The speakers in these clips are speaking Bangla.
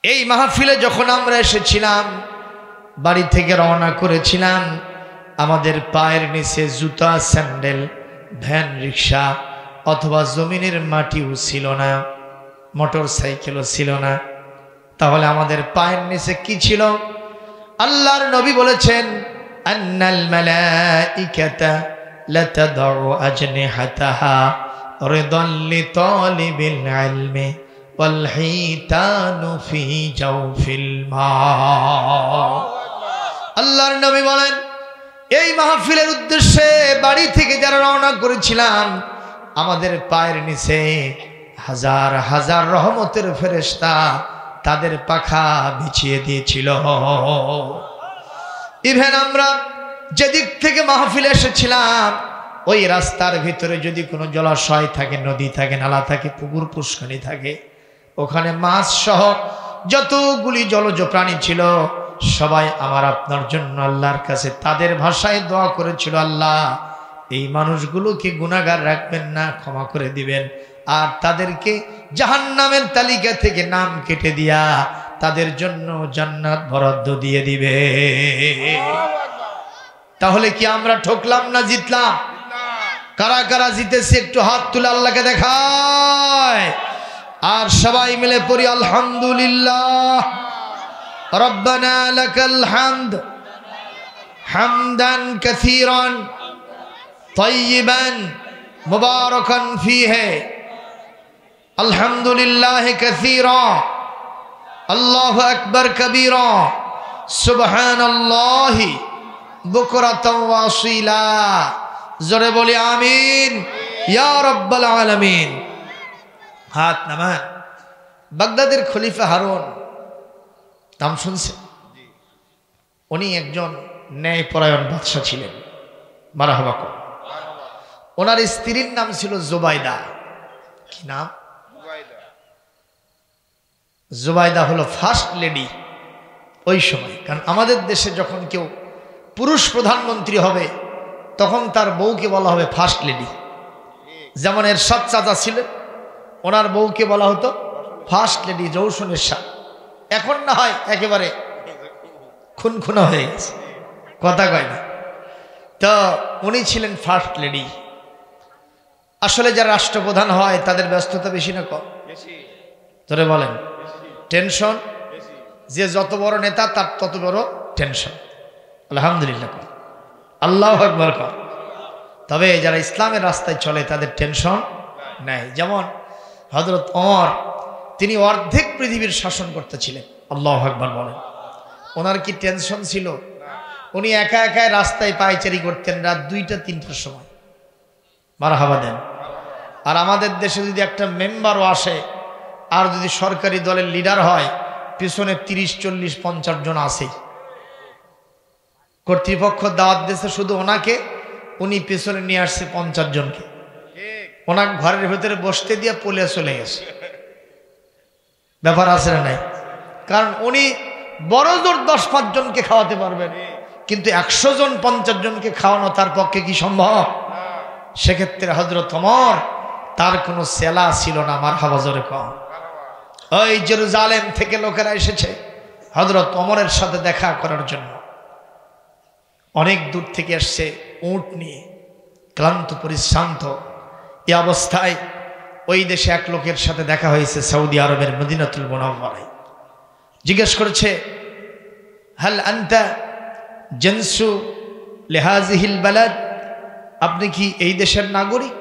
এই মাহফিলে যখন আমরা এসেছিলাম, বাড়ি থেকে রওনা করেছিলাম, আমাদের পায়ের নিচে জুতা, স্যান্ডেল, ভ্যান, রিক্সা অথবা জমিনের মাটিও ছিল না, মোটর সাইকেলও ছিল না। তাহলে আমাদের পায়ের নিচে কি ছিল? আল্লাহর নবী বলেছেন, আন্নাল মালাইকাতা লাতাদউ আজনিহাতাহা রিদাল লিতালিবিল ইলমি ওয়াল হিতানু ফি জাওফিল মা। আল্লাহর নবী বলেন, এই মাহফিলের উদ্দেশ্যে বাড়ি থেকে যারা রওনা করেছিলাম, আমাদের পায়ের নিচে হাজার হাজার রহমতের ফেরেশতা তাদের পাখা বিছিয়ে দিয়েছিল। ইভেন আমরা যেদিক থেকে মাহফিলে এসেছিলাম, ওই রাস্তার ভিতরে যদি কোনো জলাশয় থাকে, নদী থাকে, নালা থাকে, পুকুর পুষ্করণী থাকে, ওখানে মাছ সহ যতগুলি জলজ প্রাণী ছিল, সবাই আমার আপনার জন্য আল্লাহর কাছে তাদের ভাষায় দোয়া করেছিল, আল্লাহ এই মানুষগুলোকে গুনাহগার রাখবেন না, ক্ষমা করে দিবেন, আর তাদেরকে জাহান্নামের তালিকা থেকে নাম কেটে দিয়া তাদের জন্য জান্নাত বরাদ্দ দিয়ে দিবে। তাহলে কি আমরা ঠকলাম না জিতলাম? কারা কারা জিতেছে একটু হাত তুলে আল্লাহকে দেখায়, আর সবাই মিলে পড়ি আলহামদুলিল্লাহ। রব্বানা লাকাল হামদ হামদান কাসীরান তাইয়িবান মুবারাকান ফীহি আলহামদুলিল্লাহ কাসীরা আল্লাহু আকবার কবীরা সুবহানাল্লাহি বুকরাতাও ওয়া আসীলা। জোরে বলি আমিন ইয়া রাব্বাল আলামিন। হাত নামান। বাগদাদের খলিফা হারুন, নাম শুনছেন? উনি একজন ন্যায়পরায়ণ বাদশা ছিলেন। মারহাবা কর। ওনার স্ত্রীর নাম ছিল জুবাইদা। কি নাম? জুবাইদা হলো ফার্স্ট লেডি ওই সময়। কারণ আমাদের দেশে যখন কেউ পুরুষ প্রধানমন্ত্রী হবে, তখন তার বউকে বলা হবে ফার্স্ট লেডি। যেমন এরশাদ চাচা ছিলেন, ওনার বউকে বলা হতো ফার্স্ট লেডি জৌসুন এরশাদ। এখন না হয় একেবারে খুনখুনা হয়ে গেছে, কথা কয় না। তো উনি ছিলেন ফার্স্ট লেডি। আসলে যারা রাষ্ট্রপ্রধান হয় তাদের ব্যস্ততা বেশি না কম? ধরে বলেন, টেনশন। যে যত বড় নেতা তার তত বড় টেনশন। আলহামদুলিল্লাহ কর, আল্লাহু আকবার কর। তবে যারা ইসলামের রাস্তায় চলে তাদের টেনশন নাই। যেমন হযরত ওমর, তিনি অর্ধেক পৃথিবীর শাসন করতেছিলেন। আল্লাহু আকবার বলেন। ওনার কি টেনশন ছিল? উনি একা একা রাস্তায় পায়চারি করতেন রাত 2টা-3টার সময়। মারহাবা দেন। আর আমাদের দেশে যদি একটা মেম্বারও আসে, আর যদি সরকারি দলের লিডার হয়, পিছনে 30-40-50 জন আছে। কর্তৃপক্ষ দাওয়াত দিয়েছে শুধু ওনাকে, উনি পিছনে নিয়ে আসছে 50 জনকে। ওনার ঘরের ভেতরে বসতে দিয়ে পলে চলে গেছে। ব্যাপার আছে না নাই? কারণ উনি বড় জোর 10-5 জনকে খাওয়াতে পারবেন, কিন্তু 100 জন 50 জনকে খাওয়ানো তার পক্ষে কি সম্ভব? সেক্ষেত্রে হযরত ওমর, তার কোনো সেলা ছিল না। মারহাবা জোরে কম। ওই জেরুজালেম থেকে লোকেরা এসেছে হযরত ওমরের সাথে দেখা করার জন্য। অনেক দূর থেকে আসছে উট নিয়ে, ক্লান্ত পরিশ্রান্ত। এই অবস্থায় ওই দেশে এক লোকের সাথে দেখা হয়েছে, সৌদি আরবের মদিনাতুল মুনাওয়ারায়। জিজ্ঞেস করেছে, হাল আনতা জিনসু লিহাযিহিল বালাদ, আপনি কি এই দেশের নাগরিক?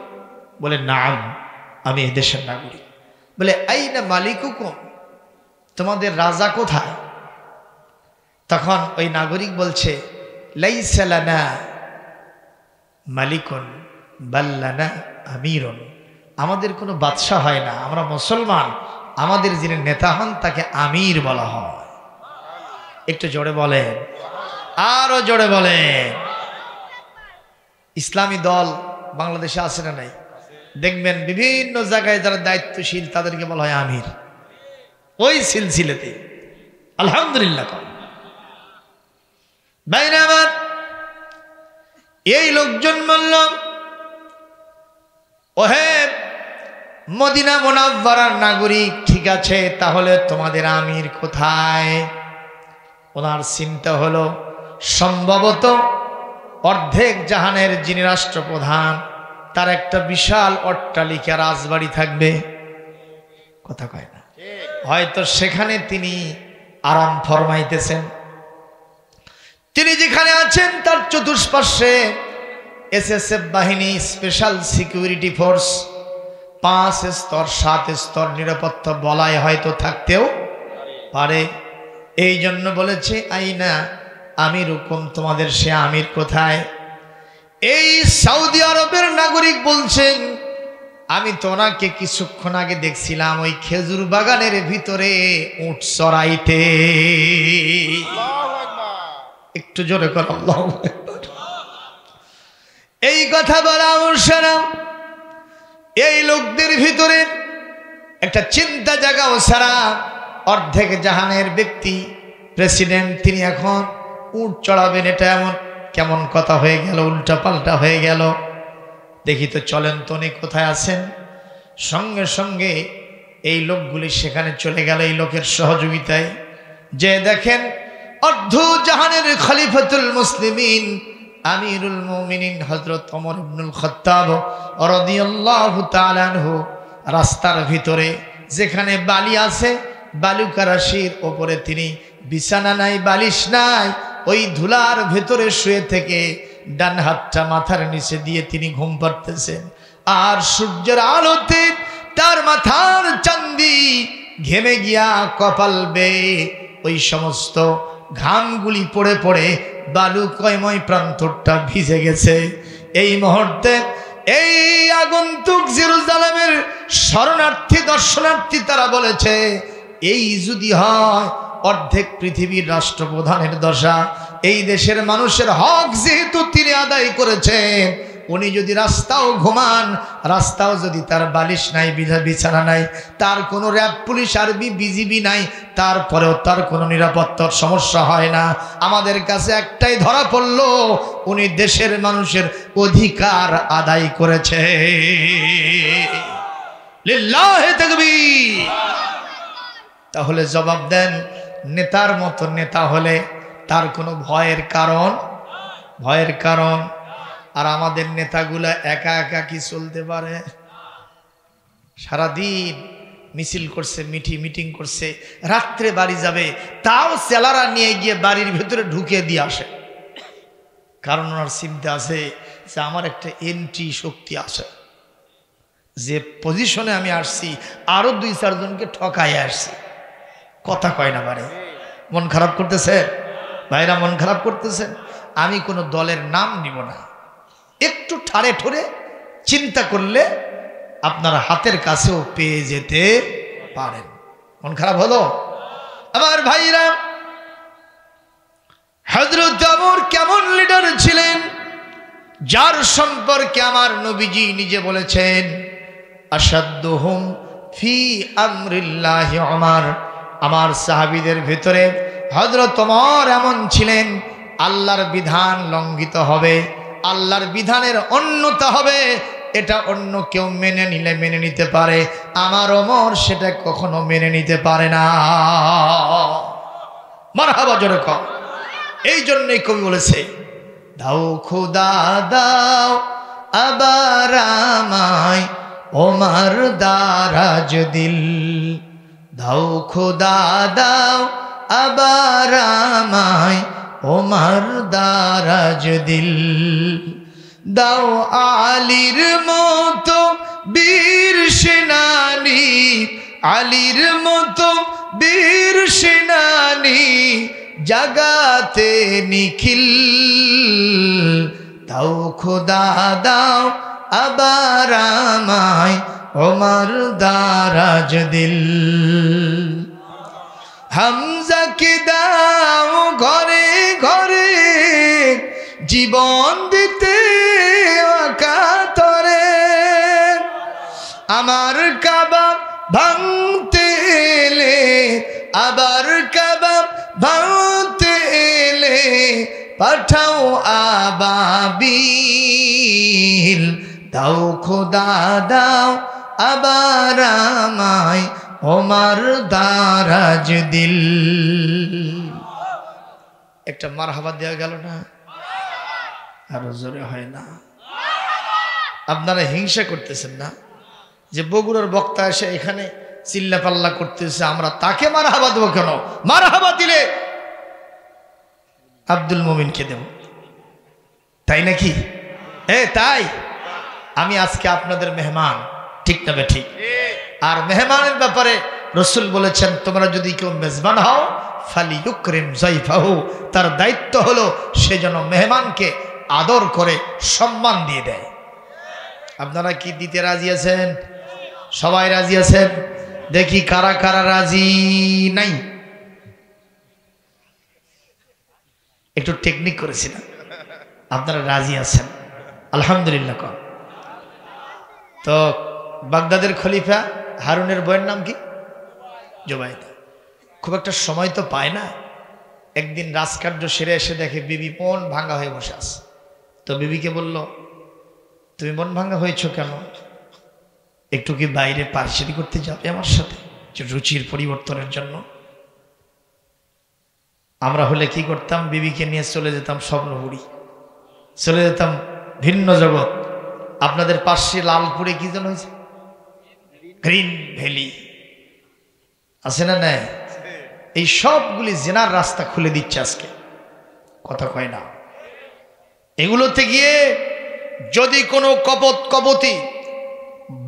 বলে নাম, আমি এই দেশের নাগরিক। বলে আইনা মালিকুকুম, তোমাদের রাজা কোথায়? তখন ওই নাগরিক বলছে, লাইসা লানা মালিকুন বাল লানা আমিরুন, আমাদের কোনো বাদশা হয় না, আমরা মুসলমান, আমাদের যিনি নেতা হন তাকে আমির বলা হয়। একটু জোরে বলেন, আরো জোরে বলেন। ইসলামী দল বাংলাদেশে আছে না নাই? দেখবেন বিভিন্ন জায়গায় যারা দায়িত্বশীল তাদেরকে বলা হয় আমির। ওই সিলসিলাতে আলহামদুলিল্লাহ। বাইরে আমার এই লোকজন বলল, ওহে মদিনা মুনাওয়ারার নাগরিক, ঠিক আছে, তাহলে তোমাদের আমির কোথায়? ওনার চিন্তা হলো সম্ভবত অর্ধেক জাহানের যিনি রাষ্ট্রপ্রধান তার একটা বিশাল অট্টালিকা রাজবাড়ি থাকবে, কথা কয় না, হয়তো সেখানে তিনি আরাম ফরমাইতেছেন। তিনি যেখানে আছেন তার চতুষ্পার্শ্বে এসএসএফ বাহিনী, স্পেশাল সিকিউরিটি ফোর্স, 5 স্তর 7 স্তর নিরাপত্তা বলয় হয়তো থাকতেও পারে। এই জন্য বলেছে আইনা আমিরুকুম, তোমাদের সে আমির কোথায়? এই সৌদি আরবের নাগরিক বলছেন, আমি তো ওনাকে কিছুক্ষণ আগে দেখছিলাম ওই খেজুর বাগানের ভিতরে উট চড়াইতে। একটু জোরে কর আল্লাহু আকবার। এই কথা বলা অনুসারাম এই লোকদের ভিতরে একটা চিন্তা জাগাও সারা। অর্ধেক জাহানের ব্যক্তি, প্রেসিডেন্ট, তিনি এখন উট চড়াবেন, এটা এমন কেমন কথা হয়ে গেল, উল্টা পাল্টা হয়ে গেল। দেখি তো চলেন তো উনি কোথায় আছেন। সঙ্গে সঙ্গে এই লোকগুলি সেখানে চলে গেল এই লোকের সহযোগিতায়। যে দেখেন অর্ধ জাহানের খলিফাতুল মুসলিমিন আমিরুল মুমিনিন হযরত ওমর ইবনুল খাত্তাব রাদিয়াল্লাহু তাআলা আনহু রাস্তার ভিতরে যেখানে বালি আছে, বালুকা রাশির ওপরে তিনি, বিছানা নাই, বালিশ নাই, ওই ধুলার ভেতরে শুয়ে থেকে ডান হাতটা মাথার নিচে দিয়ে তিনি ঘুম পাড়তেছেন। আর সূর্যের আলোতে তার মাথার চান্দি ঘেমে গিয়া কপাল বেয়ে ওই সমস্ত ঘামগুলি পড়ে পড়ে বালুকময় প্রান্তরটা ভিজে গেছে। এই মুহূর্তে এই আগন্তুক জেরুজালেমের শরণার্থী দর্শনার্থী তারা বলেছে, এই যদি হয় অর্ধেক পৃথিবীর রাষ্ট্রপ্রধানের দশা, এই দেশের মানুষের হক যেহেতু তিনি আদায় করেছেন, উনি যদি রাস্তাও ঘুমান, রাস্তাও যদি তার বালিশ নাই, বিছানা নাই, তার কোনো র্যাব পুলিশ আর্মি বিজিবি নাই, তারপরেও তার কোনো নিরাপত্তার সমস্যা হয় না। আমাদের কাছে একটাই ধরা পড়ল, উনি দেশের মানুষের অধিকার আদায় করেছে। লিল্লাহি তাকবীর। তাহলে জবাব দেন, নেতার মতো নেতা হলে তার কোনো ভয়ের কারণ? আর আমাদের নেতাগুলা একা একা কি চলতে পারে? সারাদিন মিছিল করছে, মিটিং করছে, রাত্রে বাড়ি যাবে, তাও চেলারা নিয়ে গিয়ে বাড়ির ভেতরে ঢুকিয়ে দিয়ে আসে। কারণ ওনার চিন্তা আছে যে আমার একটা এন্ট্রি শক্তি আছে, যে পজিশনে আমি আসছি আরো 2-4 জনকে ঠকাইয়া আসছি। কথা কয় না বারে? মন খারাপ করতেছে ভাইরা, মন খারাপ করতেছেন। আমি কোনো দলের নাম নিব না, একটু ঠাড়ে ঠোরে চিন্তা করলে আপনার হাতের কাছেও পেয়ে যেতে পারেন। মন খারাপ হলো? আমার ভাইরা, হযরত ওমর কেমন লিডার ছিলেন, যার সম্পর্কে আমার নবীজি নিজে বলেছেন, আসাদ্দুহুম ফি আমরিল্লাহি ওমর। আমার সাহাবীদের ভিতরে হযরত ওমর এমন ছিলেন, আল্লাহর বিধান লঙ্ঘিত হবে, আল্লাহর বিধানের অন্যতা হবে, এটা অন্য কেউ মেনে নিলে মেনে নিতে পারে, আমার ওমর সেটা কখনো মেনে নিতে পারে না। মারহাবা, জোরে কর। এই জন্যই কবি বলেছে, দাও খোদা দাও আবার আমায় ওমর দারাজ দিল, দাও খোদা দাও আবার আমায় ওমর দারাজ দিল, দাও আলীর মতো বীর সেনানী, আলীর মতো বীর সেনানী জাগাতে নিখিল, দাও খোদা দাও আবার আমায় ওমর দারাজ দিল, হামজাকে দাও ঘরে ঘরে জীবন দিতে অকাতরে, আমার কাবা ভাঙতে এলে, আবার কাবা ভাঙতে এলে পাঠাও আবাবিল, দাও খোদা দাও আবার আমায় ওমার দারাজ দিল। একটা মারহাবা দেওয়া গেল না? আরো জোরে হয় না? আপনারা হিংসা করতেছেন না যে বগুড়ার বক্তা এসে এখানে চিল্লা পাল্লা করতেছে, আমরা তাকে মারহাবা দেবো কেন? মারহাবা দিলে আব্দুল মোমিনকে দেব, তাই নাকি? তাই আমি আজকে আপনাদের মেহমান, ঠিক না ঠিক? আর মেহমানের ব্যাপারে রসুল বলেছেন, তোমরা যদি কেউ মেজবান হও ফালিয়ুকরিম যায়ফাহু, তার দায়িত্ব হলো সে যেন মেহমানকে আদর করে সম্মান দিয়ে দেয়। আপনারা কি দিতে রাজি আছেন? সবাই রাজি আছেন? দেখি কারা কারা রাজি নাই। একটু টেকনিক করেছি না? আপনারা রাজি আছেন আলহামদুলিল্লাহ। কম তো বাগদাদের খলিফা হারুনের বইয়ের নাম কি? জুবাইদা। খুব একটা সময় তো পায় না। একদিন রাজকার্য সেরে এসে দেখে বিবি মন ভাঙ্গা হয়ে বসে আছে। তো বিবিকে বলল, তুমি মন ভাঙ্গা হয়েছো কেন? একটু কি বাইরে পার্সিটি করতে যাবে আমার সাথে, রুচির পরিবর্তনের জন্য? আমরা হলে কি করতাম? বিবিকে নিয়ে চলে যেতাম স্বপ্নপুরী, চলে যেতাম ভিন্ন জগৎ। আপনাদের পাশে লালপুরে কি যেন হয়েছে, গ্রিন ভ্যালি আছে না? নাই? এই সবগুলি জেনার রাস্তা খুলে দিচ্ছে আজকে, কথা কয় না। এগুলোতে গিয়ে যদি কোনো কপতি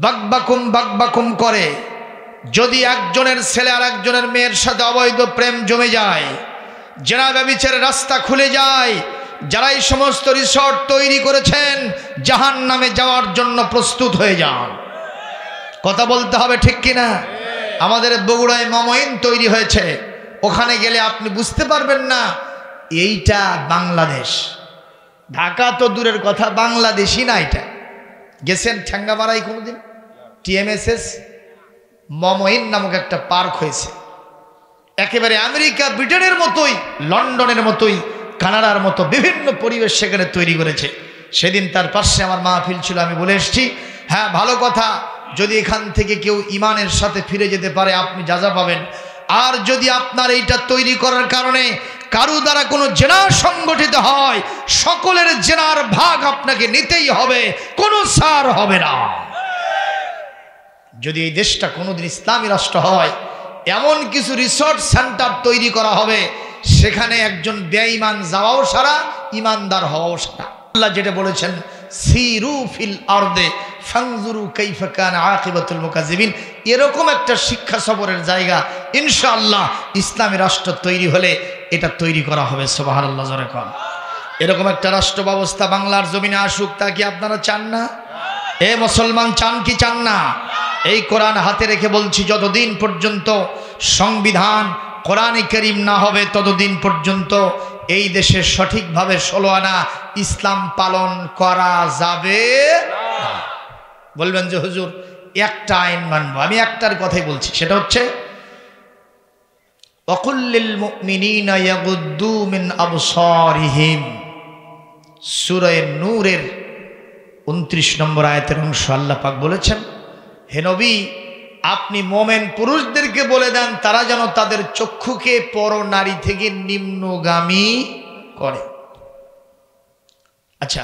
বাকবাকুম করে, যদি একজনের ছেলে আর একজনের মেয়ের সাথে অবৈধ প্রেম জমে যায়, জেনা ব্যভিচারের রাস্তা খুলে যায়, যারা এই সমস্ত রিসর্ট তৈরি করেছেন জাহান্নামে যাওয়ার জন্য প্রস্তুত হয়ে যান। কথা বলতে হবে, ঠিক কিনা? আমাদের বগুড়ায় মমইন তৈরি হয়েছে, ওখানে গেলে আপনি বুঝতে পারবেন না এইটা বাংলাদেশ। ঢাকা তো দূরের কথা, বাংলাদেশই না এটা। গেছেন ঠ্যাঙ্গামারাই কোনোদিন? TMSS মমইন নামক একটা পার্ক হয়েছে, একেবারে আমেরিকা ব্রিটেনের মতোই, লন্ডনের মতোই, কানাডার মতো বিভিন্ন পরিবেশ সেখানে তৈরি করেছে। সেদিন তার পাশে আমার মাহফিল ছিল, আমি বলে এসেছি, হ্যাঁ ভালো কথা, যদি এখান থেকে কেউ ইমানের সাথে ফিরে যেতে পারে আপনি যা পাবেন। আর যদি আপনার এইটা তৈরি করার কারণে কারো দ্বারা কোনো জেনা সংগঠিত হয়, সকলের জেনার ভাগ আপনাকে নিতেই হবে, কোনো ছাড় হবে না। যদি এই দেশটা কোনোদিন ইসলামী রাষ্ট্র হয়, এমন কিছু রিসর্ট সেন্টার তৈরি করা হবে, সেখানে একজন বেঈমান যাওয়াও সারা, ইমানদার হওয়াও সারা। আল্লাহ যেটা বলেছেন, সিরু ফিল আরদে ফানজুরু কাইফা কানা আকিবাতুল মুকাজ্জিবিন, এরকম একটা শিক্ষা সফরের জায়গা ইনশাআল্লাহ ইসলামী রাষ্ট্র তৈরি হলে এটা তৈরি করা হবে। সুবহানাল্লাহ, জোরে কোন। এরকম একটা রাষ্ট্র ব্যবস্থা বাংলার জমিনে আসুক, তা কি আপনারা চান না? এ মুসলমান, চান কি চান না? এই কোরআন হাতে রেখে বলছি, যতদিন পর্যন্ত সংবিধান কোরআনে কারীম না হবে ততদিন পর্যন্ত এই দেশে সঠিকভাবে 16 আনা ইসলাম পালন করা যাবে না। বলবেন যে হুজুর একটা আইন মানব, আমি একটার কথাই বলছি, সেটা হচ্ছে ওয়াকুল্লিল মুমিনিনা ইয়াগুদ্দু মিন আবসারিহিম, সূরা নূরের 29 নম্বর আয়াতের অংশ আল্লাহ পাক বলেছেন, হে নবী আপনি মোমেন পুরুষদেরকে বলে দেন তারা যেন তাদের চক্ষুকে পর নারী থেকে নিম্নগামী করে। আচ্ছা,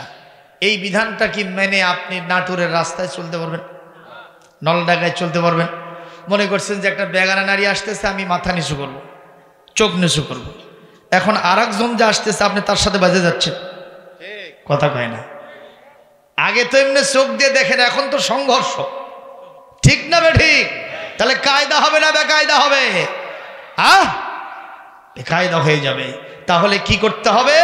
এই বিধানটা কি মেনে আপনি নাটোরের রাস্তায় চলতে পারবেন? নলডাঙ্গায় চলতে পারবেন? মনে করছেন যে একটা বেগানা নারী আসতেছে, আমি মাথা নিচু করব, চোখ নিচু করব। এখন আর একজন যে আসতেছে, আপনি তার সাথে বাজে যাচ্ছেন, কথা কয় না? আগে তো এমনি চোখ দিয়ে দেখেন, এখন তো সংঘর্ষ, ঠিক না ঠিক? তাহলে কায়দা হবে না বেকায়দা হবে? বেকায়দা হয়ে যাবে। তাহলে কি করতে হবে?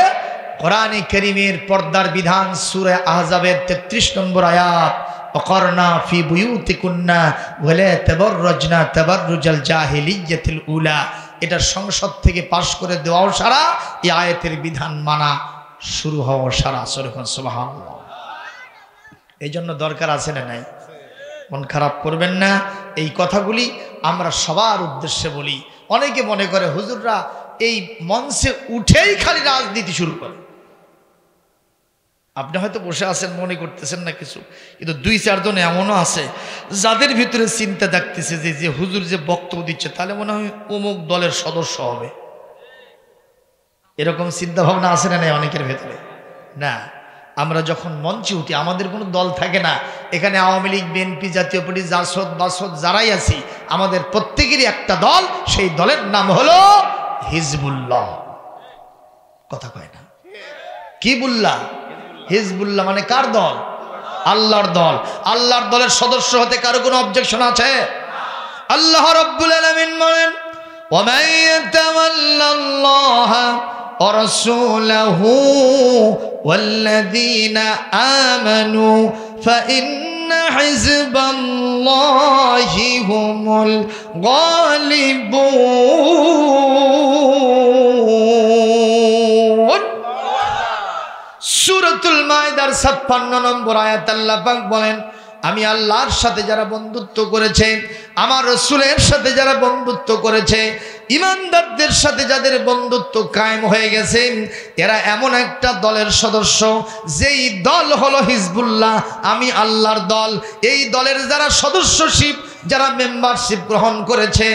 কোরআনে কারীমের পর্দার বিধান, সূরা আহজাবের 33 নম্বর আয়াত, ওয়াকারনা ফি বুয়ুতিকুন্না ওয়ালা তাবাররাজনা তাবাররুজাল জাহিলিয়াতিল উলা, এটা সংসদ থেকে পাশ করে দেওয়াও সারা, এই আয়াতের বিধান মানা শুরু হওয়া সারা। সুবহানাল্লাহ। এই জন্য দরকার আছে না নাই? মন খারাপ করবেন না। এই কথাগুলি আমরা সবার উদ্দেশ্যে বলি। অনেকে মনে করে হুজুররা এই মঞ্চে উঠেই খালি রাজনীতি শুরু করে। আপনি হয়তো বসে আছেন মনে করতেছেন না কিছু, কিন্তু 2-4 জন এমনও আছে যাদের ভিতরে চিন্তা থাকতেছে যে হুজুর যে বক্তব্য দিচ্ছে তাহলে মনে হয় অমুক দলের সদস্য হবে। এরকম চিন্তা ভাবনা আছে না নাই অনেকের ভেতরে? না, আমরা যখন মঞ্চে উঠি আমাদের কোনো দল থাকে না। এখানে আওয়ামী লীগ, বিএনপি, জাতীয় পার্টি, জাসদ বাসদ যারাই আছি আমাদের প্রত্যেকেরই একটা দল, সেই দলের নাম হলো হিজবুল্লাহ। কথা কয় না? কি বুল্লাহ? হিজবুল্লাহ মানে কার দল? আল্লাহর দল। আল্লাহর দলের সদস্য হতে কারো কোনো অবজেকশন আছে? আল্লাহ রাব্বুল আলামিন বলেন, ওয়া মান ইয়াতাওয়াল্লাল্লাহ ওয়া রাসূলাহু ওয়াল্লাযীনা আমানু ফাইন্না হিজবাল্লাহি হুমুল গালিবুন। সূরাতুল মাইদার 56 নম্বর আয়াত আল্লাহ পাক বলেন, আমি আল্লাহর সাথে যারা বন্ধুত্ব করেছে, আমার রাসূলের সাথে যারা বন্ধুত্ব করেছে, ঈমানদারদের সাথে যাদের বন্ধুত্ব কায়েম হয়ে গেছে, এরা এমন একটা দলের সদস্য যেই দল হলো হিজবুল্লাহ, আমি আল্লাহর দল। এই দলের যারা সদস্যশিপ, যারা মেম্বারশিপ গ্রহণ করেছে,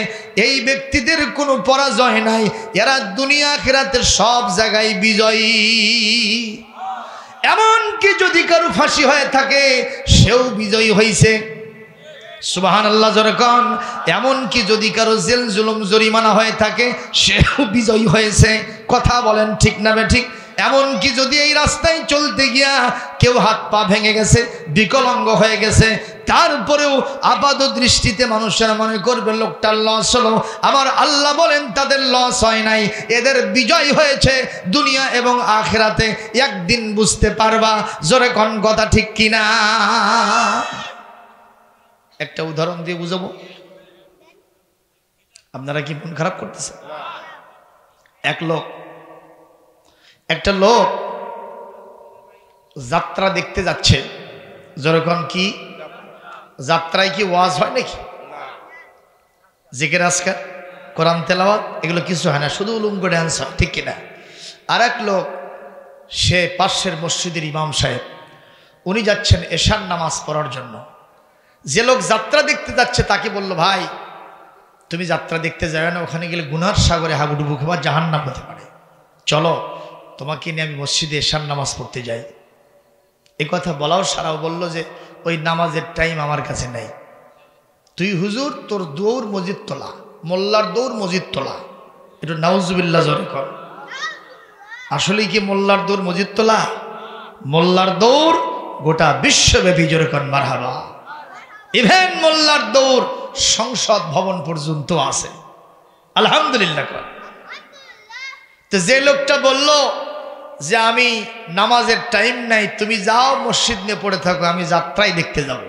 এই ব্যক্তিদের কোনো পরাজয় নাই। এরা দুনিয়া আখিরাতের সব জায়গায় বিজয়ী। এমনকি যদি কারো ফাঁসি হয়ে থাকে সেও বিজয়ী হয়েছে। সুবহানাল্লাহ জোরে কোন। এমনকি যদি কারো জেল জুলুম জরিমানা হয়ে থাকে সেও বিজয়ী হয়েছে। কথা বলেন ঠিক না বেঠিক? এমনকি যদি এই রাস্তায় চলতে গিয়া কেউ হাত পা ভেঙে গেছে, বিকলাঙ্গ হয়ে গেছে, তারপরেও আপাত দৃষ্টিতে মানুষেরা মনে করবে লোকটার লস হলো, আমার আল্লাহ বলেন তাদের লস হয় নাই, এদের বিজয় হয়েছে দুনিয়া এবং আখিরাতে। একদিন বুঝতে পারবা। জোরে কোন কথা ঠিক কিনা? একটা উদাহরণ দিয়ে বুঝাবো। আপনারা কি মন খারাপ করতেছেন? একটা লোক যাত্রা দেখতে যাচ্ছে। যেরকম কি যাত্রায় কি ওয়াজ হয় নাকি? জিকির আজকার, কোরআন তেলাওয়াত, এগুলো কিছু হয় না, শুধু উলুঙ্গ ড্যান্স হয়, ঠিক কিনা? আর এক লোক, সে পাশের মসজিদের ইমাম সাহেব, উনি যাচ্ছেন এশার নামাজ পড়ার জন্য। যে লোক যাত্রা দেখতে যাচ্ছে তাকে বলল, ভাই তুমি যাত্রা দেখতে যাবে না, ওখানে গেলে গুনার সাগরে হাবুডুবু খাবার, জাহান্নাম হতে পারে, চলো তোমাকে নিয়ে আমি মসজিদে এশার নামাজ পড়তে যাই। এই কথা বলাও সারাও বলল যে ওই নামাজের টাইম আমার কাছে নাই। তুই হুজুর তোর দৌড় মসজিদ তোলা, মোল্লার দৌড় মসজিদ তোলা, একটু নাউজুবিল্লাহ জোরে কর। আসলে কি মোল্লার দৌড় মসজিদ তোলা? মোল্লার দৌড় গোটা বিশ্বব্যাপী, জোরে কর মারহাবা। ইভেন মোল্লার দৌড় সংসদ ভবন পর্যন্ত আছে, আলহামদুলিল্লাহ। তো যে লোকটা বলল যে আমি নামাজের টাইম নাই, তুমি যাও মসজিদ নিয়ে পড়ে থাকো, আমি যাত্রায় দেখতে যাব।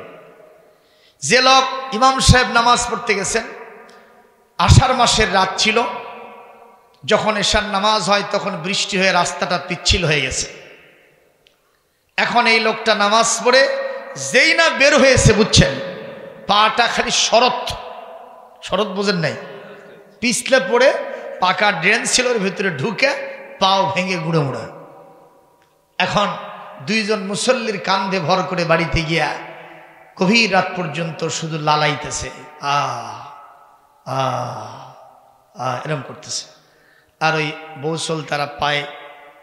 যে লোক, ইমাম সাহেব নামাজ পড়তে গেছেন, আষাঢ় মাসের রাত ছিল, যখন এশার নামাজ হয় তখন বৃষ্টি হয়ে রাস্তাটা পিচ্ছিল হয়ে গেছে। এখন এই লোকটা নামাজ পড়ে যেই না বের হয়েছে, বুঝছেন, পাটা খালি শরৎ বোঝেন নাই, পিছলে পড়ে পাকা ড্রেন ছিল, ওর ভিতরে ঢুকে পাও ভেঙে গুঁড়ো মুড়া। এখন দুইজন মুসল্লির কান্ধে ভর করে বাড়িতে গিয়া গভীর রাত পর্যন্ত শুধু লালাইতেছে, এরম করতেছে। আর ওই বৌসল তারা পায়ে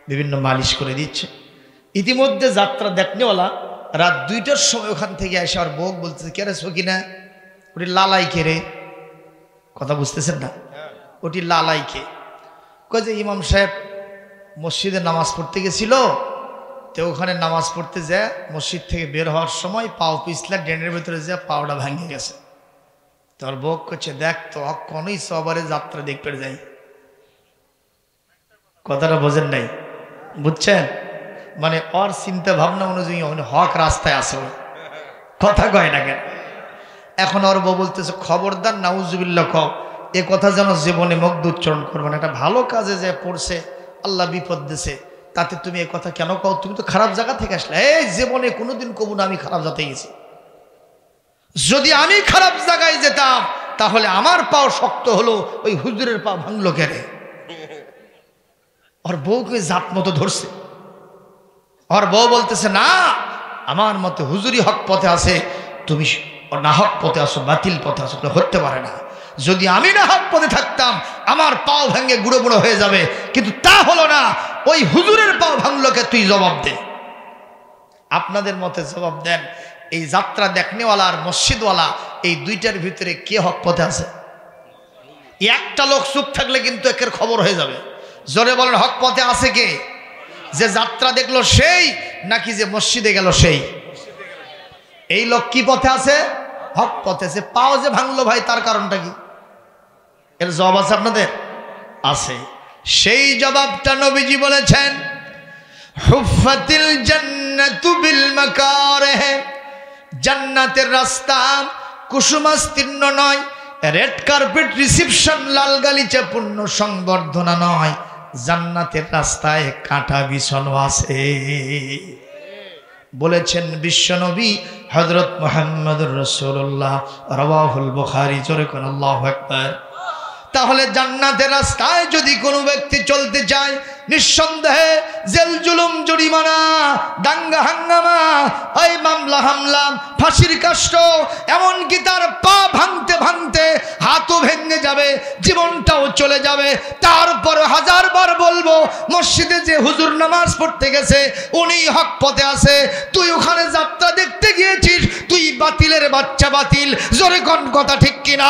বিভিন্ন মালিশ করে দিচ্ছে। ইতিমধ্যে যাত্রা দেখনেওয়ালা রাত 2টার সময় ওখান থেকে এসে আর বউ বলতেছে, কে রে সকিনা, ওটি লালাই কে রে? কথা বুঝতেছেন না? ওটি লালাই কে? কয় যে ইমাম সাহেব মসজিদে নামাজ পড়তে গেছিল, তো ওখানে নামাজ পড়তে যায় মসজিদ থেকে বের হওয়ার সময় পাও পিছলা ড্রেনের ভেতরে যায় পাওটা ভাঙে গেছে। তোর বউ করছে, দেখ তো অকনই সবারে যাত্রা দেখতে যাই। কথাটা বোঝেন নাই? বুঝছেন? মানে ওর চিন্তা ভাবনা অনুযায়ী হক রাস্তায় আসে, কথা কয় না কেন? এখন ওর বউ বলতেছে, খবরদার নাউজুবিল্লাহ কও, এ কথা যেন জীবনে মুখ উচ্চারণ করবে না। একটা ভালো কাজে যে পড়ছে, আল্লাহ বিপদ দিছে, তাতে তুমি এ কথা কেন কও? তুমি তো খারাপ জায়গা থেকে আসলে। এই জীবনে কোনোদিন কবু না আমি খারাপ জায়গায় গেছি। যদি আমি খারাপ জায়গায় যেতাম তাহলে আমার পাও শক্ত হলো, ওই হুজুরের পা ভাঙলো কেড়ে। ওর বউকে জাত মতো ধরছে। আর বউ বলতেছে না, আমার মতে হুজুরি হক পথে আছে, তুমি না হক পথে আসো, বাতিল পথে আসো। হতে পারে না, যদি আমি না হক পথে থাকতাম আমার পাও ভেঙে গুঁড়ো গুঁড়ো হয়ে যাবে, কিন্তু তা হলো না। ওই হুজুরের পাও ভাঙলোকে তুই জবাব দে। আপনাদের মতে জবাব দেন, এই যাত্রা দেখনেওয়ালা আর মসজিদওয়ালা এই দুইটার ভিতরে কে হক পথে আছে? একটা লোক চুপ থাকলে কিন্তু একের খবর হয়ে যাবে। জোরে বলেন, হক পথে আছে কে? যে যাত্রা দেখলো সেই, নাকি যে মসজিদে গেল সেই? এই লোক কি পথে আছে? হক পথে আছে। পাও যে ভাঙলো ভাই, তার কারণটা কি? এর জবাব আছে আপনাদের? আছে। সেই জবাবটা নবীজি বলেছেন, হুফাতিল জান্নাতু বিল মাকারিহ, জান্নাতের রাস্তা কুসুমাস্তীর্ণ নয়, রেড কার্পেট রিসেপশন, লাল গালিচা পূর্ণ সংবর্ধনা নয়, জান্নাতের রাস্তায় কাঁটা বিছানো আছে। বলেছেন বিশ্বনবী হযরত মুহাম্মদুর রাসূলুল্লাহ, রাওয়াহুল বুখারী। জোরে কোন আল্লাহু আকবার। তাহলে জান্নাতের রাস্তায় যদি কোনো ব্যক্তি চলতে চায়, নিঃসন্দেহে জেল জুলুম, জরিমানা, দাঙ্গা হাঙ্গামা, ওই মামলা হামলা, ফাঁসির কাষ্ট, এমনকি তার পা ভাঙতে ভাঙতে হাতও ভেঙে যাবে, জীবনটাও চলে যাবে। তারপর হাজারবার বলবো, মসজিদে যে হুজুর নামাজ পড়তে গেছে উনি হক পথে আছে। তুই ওখানে যাত্রা দেখতে গিয়েছিস, তুই বাতিলের বাচ্চা, বাতিল। জোরে কোন কথা ঠিক কিনা?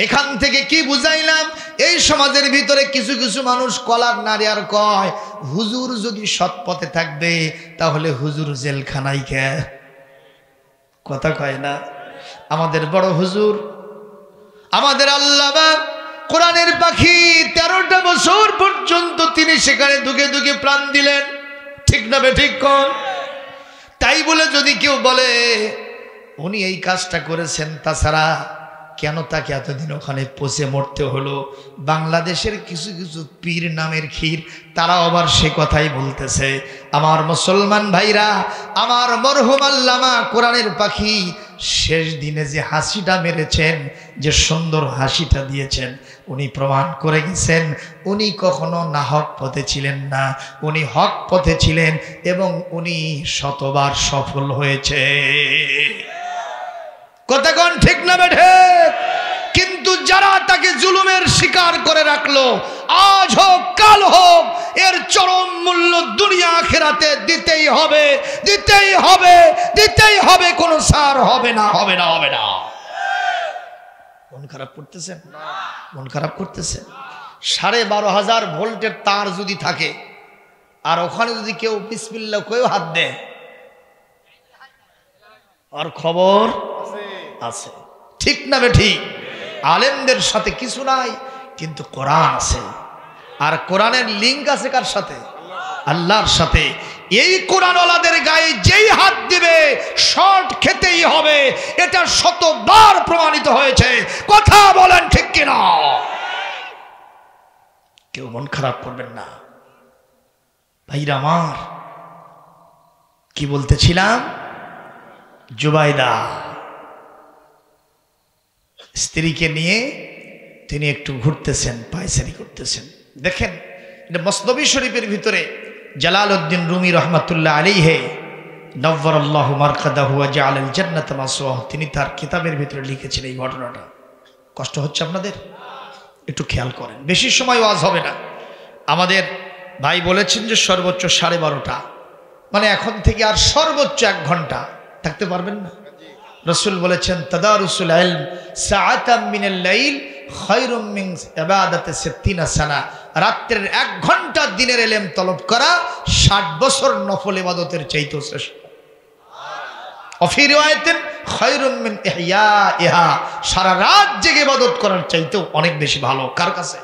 এখান থেকে কি বুঝাইলাম? এই সমাজের ভিতরে কিছু কিছু মানুষ কলার নাড়ে আর কয়, হুজুর যদি সৎ পথে থাকবে তাহলে হুজুর জেলখানায় কে? কথা কয় না। আমাদের বড় হুজুর, আমাদের আল্লামা, কোরআনের পাখি, 13টা বছর পর্যন্ত তিনি সেখানে দুগে দুগে প্রাণ দিলেন। ঠিক না বেঠিক কোন? তাই বলে যদি কেউ বলে উনি এই কাজটা করেছেন, তাছাড়া কেন তাকে এতদিন ওখানে পচে মরতে হলো? বাংলাদেশের কিছু কিছু পীর নামের ক্ষীর, তারা আবার সে কথাই বলতেছে। আমার মুসলমান ভাইরা, আমার মরহুম আল্লামা কোরআনের পাখি শেষ দিনে যে হাসিটা মেরেছেন, যে সুন্দর হাসিটা দিয়েছেন, উনি প্রমাণ করে গেছেন উনি কখনো না হক পথে ছিলেন না, উনি হক পথে ছিলেন এবং উনি শতবার সফল হয়েছে। কথা কোন ঠিক না বেঠে? কিন্তু যারা তাকে জুলুমের শিকার করে রাখলো, আজ হোক কাল হোক, এর চরম মূল্য দুনিয়া আখিরাতে দিতেই হবে, দিতেই হবে, দিতেই হবে। কোনো ছাড় হবে না, হবে না, হবে না। মন খারাপ করতেছেন? মন খারাপ করতেছেন? 12,500 ভোল্টের তার যদি থাকে আর ওখানে যদি কেউ বিসমিল্লাহ কয়েও হাত দেয়, আর খবর আছে। ঠিক না বেঠিক? আলেমদের সাথে কিছু নাই, কিন্তু কোরআন আছে। আর কোরআনের লিঙ্ক আছে কার সাথে? আল্লাহর সাথে। এই কোরআনওয়ালাদের গায়ে যেই হাত দিবে শর্ট খেতেই হবে, এটা শতবার প্রমাণিত হয়েছে। কথা বলেন ঠিক কিনা? কেউ মন খারাপ করবেন না ভাইরা আমার। কি বলতেছিলাম? জুবাইদা স্ত্রীকে নিয়ে তিনি একটু ঘুরতেছেন, পায়চারি করতেছেন। দেখেন, এটা মসনবী শরীফের ভিতরে জালালউদ্দিন রুমি রহমাতুল্লাহ আলাইহি নওয়ারাল্লাহু মারকাদাহু ওয়া জাআলাল জান্নাতা মাসওয়াহু, তিনি তার কিতাবের ভিতরে লিখেছেন এই ঘটনাটা। কষ্ট হচ্ছে আপনাদের? একটু খেয়াল করেন, বেশি সময় ওয়াজ হবে না। আমাদের ভাই বলেছেন যে সর্বোচ্চ 12:30, মানে এখন থেকে আর সর্বোচ্চ 1 ঘন্টা থাকতে পারবেন না। রাসূল বলেছেন তাদারুসুল ইলম সাআতাম মিনাল লাইল খায়রুম মিন ইবাদাতি 60 সানা। রাতের 1 ঘন্টা দিনের ইলম তলব করা 60 বছর নফল ইবাদতের চাইতেও শ্রেষ্ঠ। ফি রিওয়ায়াতিন খায়রুম মিন ইহইয়াইহা, সারা রাত জেগে ইবাদত করার চাইতেও অনেক বেশি ভালো। কার কাছে?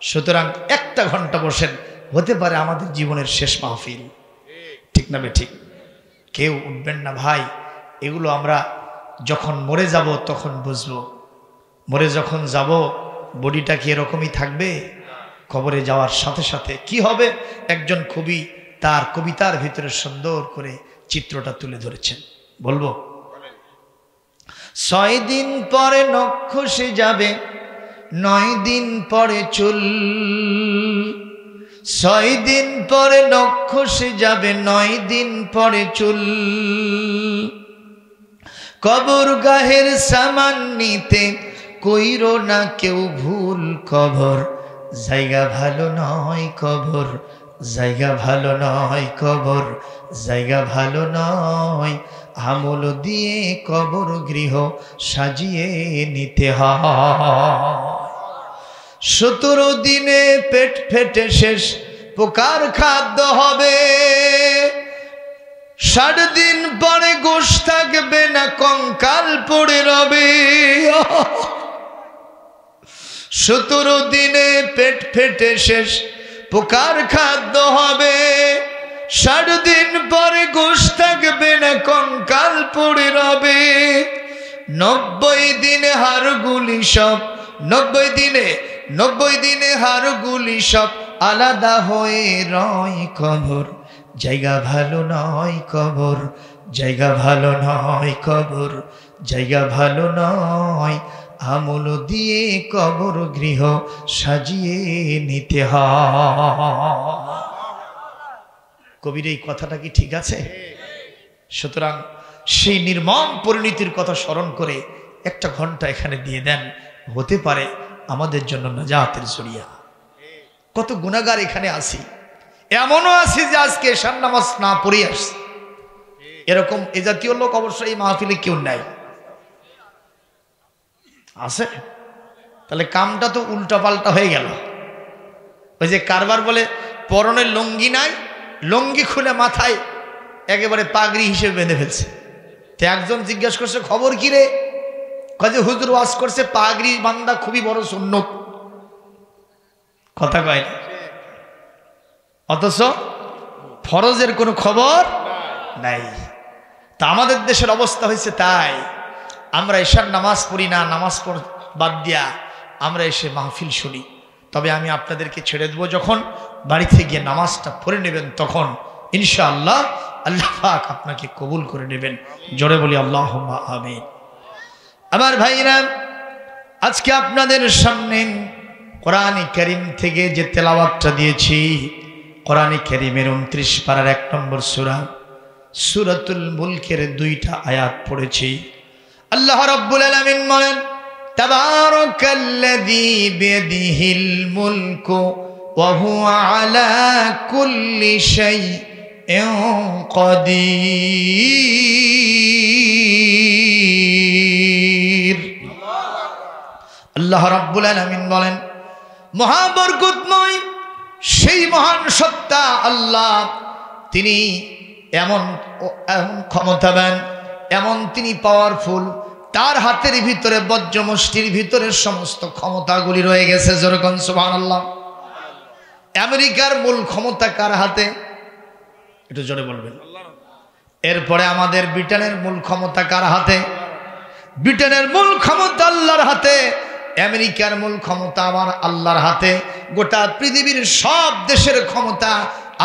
সুতরাং 1টা ঘন্টা বসেন, হতে পারে আমাদের জীবনের শেষ মাহফিল। ঠিক না বেঠিক? কেউ উঠবেন না ভাই, এগুলো আমরা যখন মরে যাব তখন বুঝবো। মরে যখন যাব বডিটা কি এরকমই থাকবে? কবরে যাওয়ার সাথে সাথে কি হবে? একজন কবি তার কবিতার ভিতরে সুন্দর করে চিত্রটা তুলে ধরেছেন, বলবো? 6 দিন পরে নখ খসে যাবে, 9 দিন পরে চুল, 6 দিন পরে নখ খসে যাবে, 9 দিন পরে চুল। কবর গাহের সামান নিতে কইরো না কেউ ভুল, কবর জায়গা ভালো নয়, কবর জায়গা ভালো নয়, কবর জায়গা ভালো নয়। আমল দিয়ে কবর গৃহ সাজিয়ে নিতে হয়। 17 দিনে পেট ফেটে শেষ, পোকার খাদ্য হবে। 60 দিন পরে গোশ থাকবে না, কঙ্কাল পড়ে রবে। 17 দিনে পেট ফেটে শেষ, পোকার খাদ্য হবে। 60 দিন পরে গোশ থাকবে না, কঙ্কাল পড়ে রবে। 90 দিনে হাড়গুলি সব, 90 দিনে হাড়গুলি সব আলাদা হয়ে রয়। কবর জায়গা ভালো নয়, কবর জায়গা ভালো নয়, কবর জায়গা ভালো নয়। আমল দিয়ে কবর গৃহ সাজিয়ে নিতে হয়। কবির এই কথাটা কি ঠিক আছে? সুতরাং সেই নির্মম পরিণতির কথা স্মরণ করে 1 ঘন্টা এখানে দিয়ে দেন, হতে পারে আমাদের জন্য নাজাতের জরিয়া। কত গুনাহগার এখানে আছি, এমনও আছি যে আজকে এশার নামাজ না পড়ে আসছে। এরকম এ জাতীয় লোক অবশ্যই এই মাহফিলে কেউ নাই, আছে? তাহলে কামটা তো উল্টা পাল্টা হয়ে গেল। ওই যে কারবার বলে পরনে লুঙ্গি নাই, লুঙ্গি খুলে মাথায় একেবারে পাগড়ি হিসেবে বেঁধে ফেলছে। তো একজন জিজ্ঞাসা করছে, খবর কি রে? কাজে হুজুর ওয়াজ করছে পাগড়ি বান্দা খুবই বড় সুন্নত। কথা কয় না, অথচ ফরজের কোনো খবর নাই। তা আমাদের দেশের অবস্থা হয়েছে তাই। আমরা এশার নামাজ পড়ি না, নামাজ পড় বাদ দিয়া আমরা এসে মাহফিল শুনি। তবে আমি আপনাদেরকে ছেড়ে দেবো, যখন বাড়িতে গিয়ে নামাজটা পড়ে নেবেন তখন ইনশাআল্লাহ আল্লাহ পাক আপনাকে কবুল করে নেবেন। জোরে বলি আল্লাহুম্মা আমিন। আমার ভাইরা, আজকে আপনাদের সামনে কোরআন কারীম থেকে যে তেলাওয়াতটা দিয়েছি, কোরআন কারীমের 29 পারার 1 নম্বর সূরা সূরাতুল মুলকের 2টা আয়াত পড়েছি। আল্লাহ রাব্বুল আলামিন বলেন, তাবারাকাল্লাযী বিয়াদিহিল মুলকু ওয়া হুয়া আলা কুল্লি শাইইন কাদির। আল্লাহ রাব্বুল আলামিন বলেন, মহাবরকতময় সেই মহান সত্তা আল্লাহ, তিনি এমন ক্ষমতাবান, এমন তিনি পাওয়ারফুল। তার হাতের ভিতরে বজ্রমুষ্টির ভিতরে সমস্ত ক্ষমতাগুলি রয়ে গেছে। যেরকম সুবহানাল্লাহ। আমেরিকার মূল ক্ষমতা কার হাতে? একটু জোরে বলবেন। এরপরে আমাদের ব্রিটেনের মূল ক্ষমতা কার হাতে? ব্রিটেনের মূল ক্ষমতা আল্লাহর হাতে। আমেরিকার মূল ক্ষমতা আমার আল্লাহর হাতে। গোটা পৃথিবীর সব দেশের ক্ষমতা,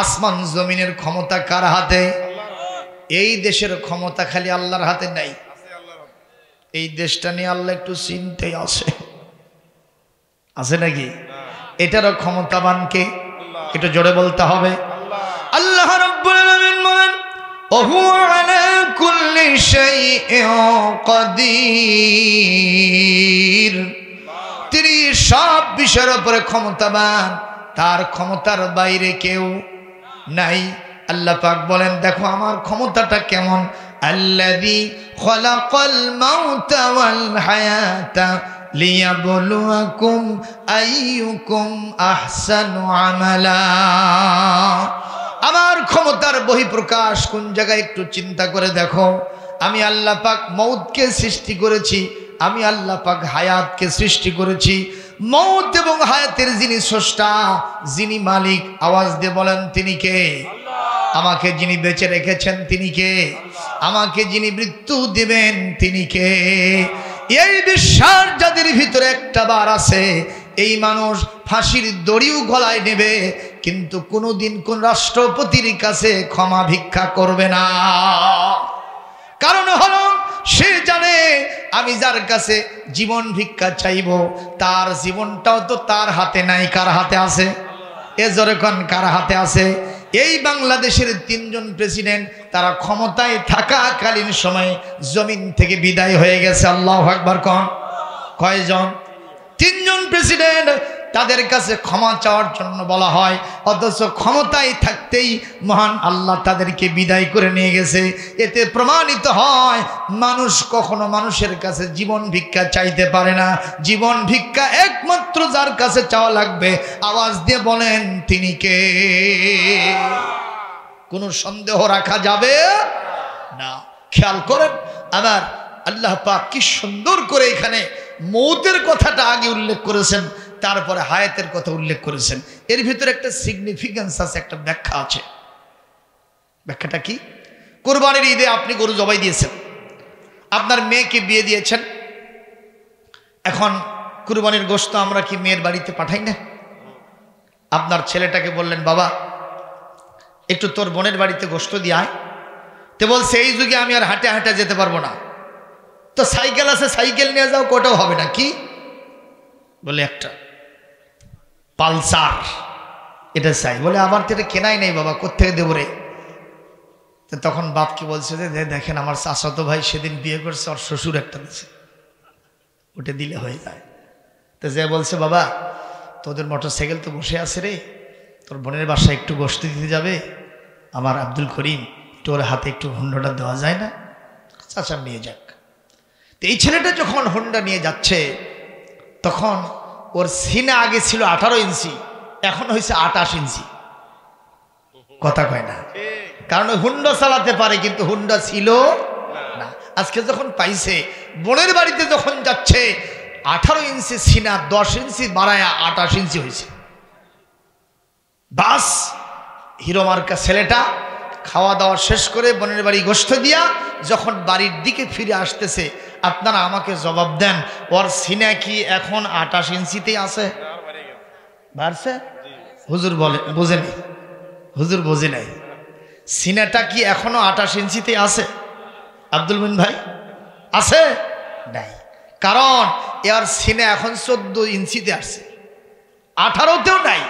আসমান জমিনের ক্ষমতা কার হাতে? এই দেশের ক্ষমতা খালি আল্লাহর হাতে নাই। এই দেশটা নিয়ে আল্লাহ একটু চিন্তায় আছে নাকি? এটারও ক্ষমতাবানকে একটু জোরে বলতে হবে। আল্লাহ রাব্বুল আলামিন বলেন, ওহুয়া আলা কুল্লি শাইইন কাদির। তিনি সব বিষয়ের উপরে ক্ষমতাবান, তার ক্ষমতার বাইরে কেউ নাই। আল্লাহ পাক বলেন, দেখো আমার ক্ষমতাটা কেমন। আল্লাযী খালাকাল মাউতা ওয়াল হায়াতা লিয়াবলুয়াকুম আইয়ুকুম আহসানু আমালা। আমার ক্ষমতার বহিঃপ্রকাশ কোন জায়গায় একটু চিন্তা করে দেখো। আমি আল্লাহ পাক মউতকে সৃষ্টি করেছি, আমি আল্লাহ পাক হায়াতকে সৃষ্টি করেছি। মউত এবং হায়াতের যিনি স্রষ্টা, যিনি মালিক, আওয়াজ দিয়ে বলেন তিনি কে? আমাকে যিনি বেঁচে রেখেছেন তিনি কে? আমাকে যিনি মৃত্যু দিবেন তিনি কে? এই বিশ্বাস যাদের ভিতরে একটা বার আছে, এই মানুষ ফাঁসির দড়িও গলায় নেবে, কিন্তু কোনোদিন কোন রাষ্ট্রপতির কাছে ক্ষমা ভিক্ষা করবে না। কারণ হলো সে জানে আমি যার কাছে জীবন ভিক্ষা চাইব, তার জীবনটাও তো তার হাতে নাই। কার হাতে আছে? এ জোরে কোন কার হাতে আছে? এই বাংলাদেশের 3 জন প্রেসিডেন্ট তারা ক্ষমতায় থাকাকালীন সময়ে জমিন থেকে বিদায় হয়ে গেছে। আল্লাহু আকবার কোন? কয়জন? 3 জন প্রেসিডেন্ট। তাদের কাছে ক্ষমা চাওয়ার জন্য বলা হয়, অথচ ক্ষমতায় থাকতেই মহান আল্লাহ তাদেরকে বিদায় করে নিয়ে গেছে। এতে প্রমাণিত হয় মানুষ কখনো মানুষের কাছে জীবন ভিক্ষা চাইতে পারে না। জীবন ভিক্ষা একমাত্র যার কাছে চাওয়া লাগবে, আওয়াজ দিয়ে বলেন তিনি কে? কোনো সন্দেহ রাখা যাবে না। খেয়াল করেন আবার আল্লাহ পাক কি সুন্দর করে এখানে মৌতের কথাটা আগে উল্লেখ করেছেন, তারপরে হায়াতের কথা উল্লেখ করেছেন। এর ভিতরে একটা সিগনিফিকেন্স আছে, একটা ব্যাখ্যা আছে। ব্যাখ্যাটা কি? কুরবানির ঈদে আপনি গরু জবাই দিয়েছেন, আপনার মেয়েকে বিয়ে দিয়েছেন। এখন কুরবানির গোশত আমরা কি মেয়ের বাড়িতে পাঠাই না? আপনার ছেলেটাকে বললেন, বাবা একটু তোর বোনের বাড়িতে গোশত দিয়ে আয়। তো বলছে, এই যুগে আমি আর হাঁটে হাঁটে যেতে পারবো না, তো সাইকেল আছে, সাইকেল নিয়ে যাও। কোটাও হবে না। কি বলে? একটা পালসার, এটা চাই। বলে আমার তো এটা কেনাই নেই বাবা, কোত্থেকে দেবো রে? তো তখন বাপকে বলছে যে দেখেন আমার চাচাতো ভাই সেদিন বিয়ে করছে, ওর শ্বশুর একটা দিচ্ছে, ওটা দিলে হয়ে যায়। তো যে বলছে, বাবা তোদের মোটর সাইকেল তো বসে আছে রে, তোর বোনের বাসায় একটু গোশত দিতে যাবে, আমার আব্দুল করিম তোর হাতে একটু হুন্ডাটা দেওয়া যায় না? চাচা নিয়ে যাক। তো এই ছেলেটা যখন হুন্ডা নিয়ে যাচ্ছে, তখন ওর সিনা আগে ছিল 18 ইঞ্চি, এখন হয়েছে 28 ইঞ্চি। কথা কয় না? কারণ হুন্ডা চালাতে পারে, কিন্তু হুন্ডা ছিল না। আজকে যখন পাইছে, বোনের বাড়িতে যখন যাচ্ছে, 18 ইঞ্চি সিনা 10 ইঞ্চি বাড়ায় 28 ইঞ্চি হয়েছে। বাস হিরো মার্কা ছেলেটা খাওয়া দাওয়া শেষ করে বোনের বাড়ি গোশত দিয়া যখন বাড়ির দিকে ফিরে আসতেছে, আপনারা আমাকে জবাব দেন, ওর সিনা কি এখন 28 ইঞ্চিতেই আছে? বাড়ছে? হুজুর বলে বোঝে নাই, হুজুর বোঝে নাই। সিনাটা কি এখনো 28 ইঞ্চিতে আছে? আব্দুল মিন ভাই আছে? নাই। কারণ এর সিনা এখন 14 ইঞ্চিতে আসছে, 18তেও নাই।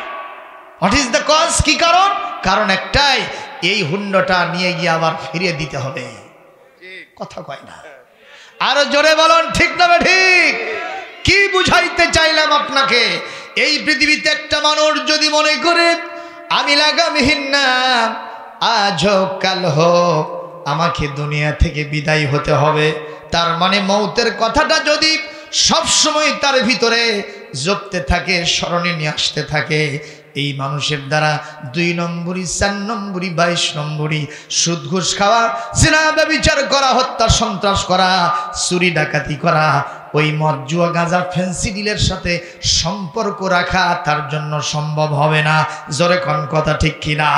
What is the cause? কি কারণ? কারণ একটাই, এই হুন্ডটা নিয়ে গিয়ে আবার ফিরিয়ে দিতে হবে। কথা কয় না? আরো জোরে বলুন, ঠিক না ঠিক? কি বুঝাইতে চাইলাম আপনাকে? এই পৃথিবীতে একটা মানুষ যদি মনে করে আমি লাগামহীন না, আজ হোক কাল হোক আমাকে দুনিয়া থেকে বিদায় হতে হবে, তার মানে মৌতের কথাটা যদি সবসময় তার ভিতরে জপতে থাকে, স্মরণে নিয়ে আসতে থাকে, এই মানুষের দ্বারা 2 নম্বরই, 4 নম্বরই, 22 নম্বরই সুদ ঘুষ খাওয়া, জিনা ব্যভিচার করা, হত্যা সন্ত্রাস করা, চুরি ডাকাতি করা, ওই মদ জুয়া গাঁজা ফেন্সিডিলের সাথে সম্পর্ক রাখা তার জন্য সম্ভব হবে না। জোরে কোন কথা ঠিক কিনা?